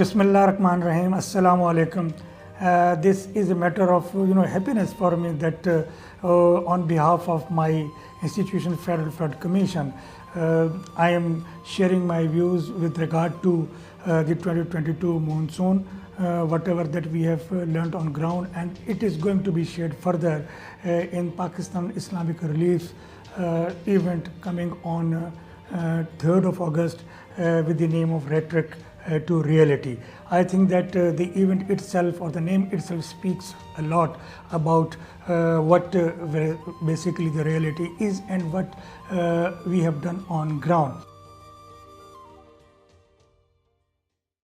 Bismillah Rahman Rahim. Assalamu alaikum. This is a matter of happiness for me that on behalf of my institution, Federal Flood Commission, I am sharing my views with regard to the 2022 monsoon, whatever that we have learnt on ground, and it is going to be shared further in Pakistan Islamic Relief event coming on 3rd of August with the name of Rhetoric to Reality. I think that the event itself or the name itself speaks a lot about what basically the reality is and what we have done on ground.